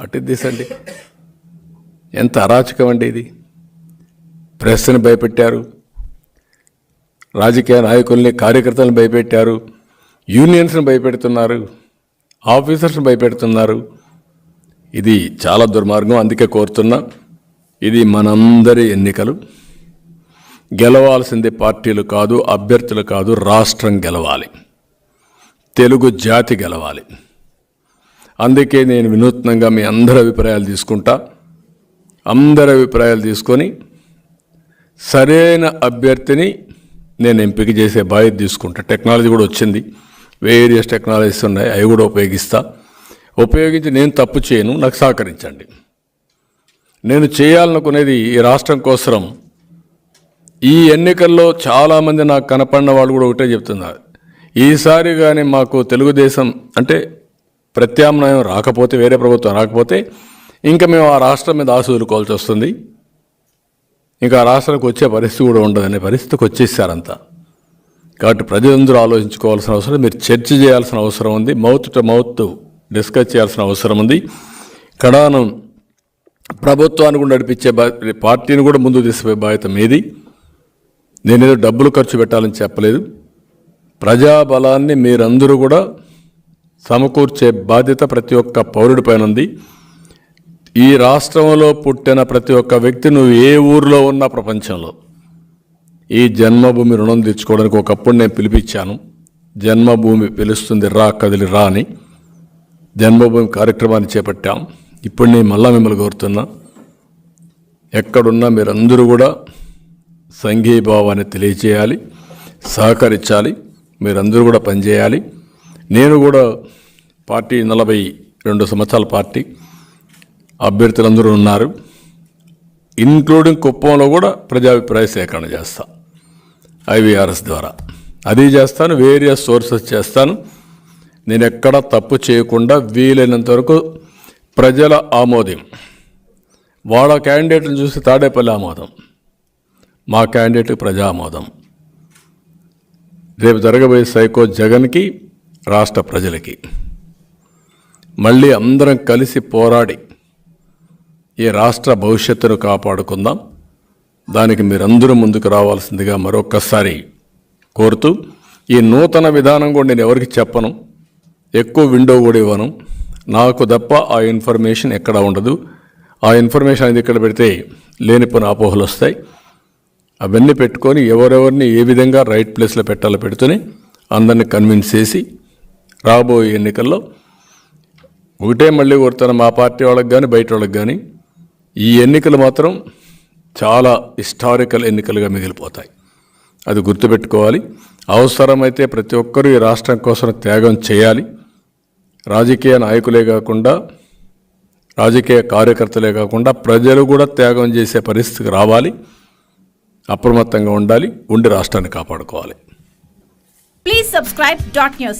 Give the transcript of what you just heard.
అటు దిశండి. ఎంత అరాచకం అండి ఇది. ప్రెస్ని భయపెట్టారు, రాజకీయ నాయకుల్ని కార్యకర్తలను భయపెట్టారు, యూనియన్స్ని భయపెడుతున్నారు, ఆఫీసర్స్ని భయపెడుతున్నారు. ఇది చాలా దుర్మార్గం. అందుకే కోరుతున్నా, ఇది మనందరి ఎన్నికలు. గెలవాల్సింది పార్టీలు కాదు, అభ్యర్థులు కాదు, రాష్ట్రం గెలవాలి, తెలుగు జాతి గెలవాలి. అందుకే నేను వినూత్నంగా మీ అందరి అభిప్రాయాలు తీసుకుంటా. అందరి అభిప్రాయాలు తీసుకొని సరైన అభ్యర్థిని నేను ఎంపిక చేసే బాధ్యత తీసుకుంటా. టెక్నాలజీ కూడా వచ్చింది, వేరియస్ టెక్నాలజీస్ ఉన్నాయి, అవి కూడా ఉపయోగించి నేను తప్పు చేయను, నాకు సహకరించండి. నేను చేయాలనుకునేది ఈ రాష్ట్రం కోసం. ఈ ఎన్నికల్లో చాలామంది నాకు కనపడిన వాళ్ళు కూడా ఒకటే చెప్తున్నారు, ఈసారి కానీ మాకు తెలుగుదేశం అంటే ప్రత్యామ్నాయం రాకపోతే, వేరే ప్రభుత్వం రాకపోతే ఇంకా మేము ఆ రాష్ట్రం మీద ఆశ వదులుకోవాల్సి వస్తుంది, ఇంకా ఆ రాష్ట్రానికి వచ్చే పరిస్థితి కూడా ఉండదనే పరిస్థితికి వచ్చేసారంతా. కాబట్టి ప్రజలందరూ ఆలోచించుకోవాల్సిన అవసరం, మీరు చర్చ చేయాల్సిన అవసరం ఉంది, మౌత్ టు మౌత్ డిస్కస్ చేయాల్సిన అవసరం ఉంది. కడానం ప్రభుత్వాన్ని కూడా నడిపించే పార్టీని కూడా ముందుకు తీసుకుపోయే బాధ్యత మీది. నేనేదో డబ్బులు ఖర్చు పెట్టాలని చెప్పలేదు. ప్రజాబలాన్ని మీరందరూ కూడా సమకూర్చే బాధ్యత ప్రతి ఒక్క పౌరుడి పైన ఉంది. ఈ రాష్ట్రంలో పుట్టిన ప్రతి ఒక్క వ్యక్తి, నువ్వు ఏ ఊరిలో ఉన్నా ప్రపంచంలో, ఈ జన్మభూమి రుణం తెచ్చుకోవడానికి ఒకప్పుడు నేను పిలిపించాను. జన్మభూమి పిలుస్తుంది, రా కదిలి రా అని జన్మభూమి కార్యక్రమాన్ని చేపట్టాం. ఇప్పుడు నేను మళ్ళా మిమ్మల్ని కోరుతున్నా, ఎక్కడున్నా మీరందరూ కూడా సంఘీభావాన్ని తెలియచేయాలి, సహకరించాలి, మీరందరూ కూడా పనిచేయాలి. నేను కూడా పార్టీ 42 సంవత్సరాల పార్టీ, అభ్యర్థులందరూ ఉన్నారు, ఇంక్లూడింగ్ కుప్పంలో కూడా ప్రజాభిప్రాయ సేకరణ చేస్తా IVRS ద్వారా. అది చేస్తాను, వేరియస్ సోర్సెస్ చేస్తాను. నేను ఎక్కడ తప్పు చేయకుండా వీలైనంత వరకు ప్రజల ఆమోదం, వాళ్ళ క్యాండిడేట్ని చూసి తాడేపల్లి ఆమోదం, మా క్యాండిడేట్ ప్రజా ఆమోదం, రేపు జరగబోయే సైకో జగన్కి, రాష్ట్ర ప్రజలకి మళ్ళీ అందరం కలిసి పోరాడి ఈ రాష్ట్ర భవిష్యత్తును కాపాడుకుందాం. దానికి మీరందరూ ముందుకు రావాల్సిందిగా మరొక్కసారి కోరుతూ, ఈ నూతన విధానం కూడా నేను ఎవరికి చెప్పను, ఎక్కువ విండో కూడా ఇవ్వను. నాకు తప్ప ఆ ఇన్ఫర్మేషన్ ఎక్కడ ఉండదు. ఆ ఇన్ఫర్మేషన్ అనేది ఇక్కడ పెడితే లేనిపోయిన అపోహలు వస్తాయి. అవన్నీ పెట్టుకొని ఎవరెవరిని ఏ విధంగా రైట్ ప్లేస్లో పెట్టాలో పెడుతూనే అందరినీ కన్విన్స్ చేసి రాబోయే ఎన్నికల్లో ఒకటే మళ్ళీ కోరుతాను, మా పార్టీ వాళ్ళకి కానీ బయట వాళ్ళకి కానీ, ఈ ఎన్నికలు మాత్రం చాలా హిస్టారికల్ ఎన్నికలుగా మిగిలిపోతాయి. అది గుర్తుపెట్టుకోవాలి. అవసరమైతే ప్రతి ఒక్కరూ ఈ రాష్ట్రం కోసం త్యాగం చేయాలి. రాజకీయ నాయకులే కాకుండా, రాజకీయ కార్యకర్తలే కాకుండా ప్రజలు కూడా త్యాగం చేసే పరిస్థితికి రావాలి. అప్రమత్తంగా ఉండాలి, ఉండి రాష్ట్రాన్ని కాపాడుకోవాలి. Please subscribe .news.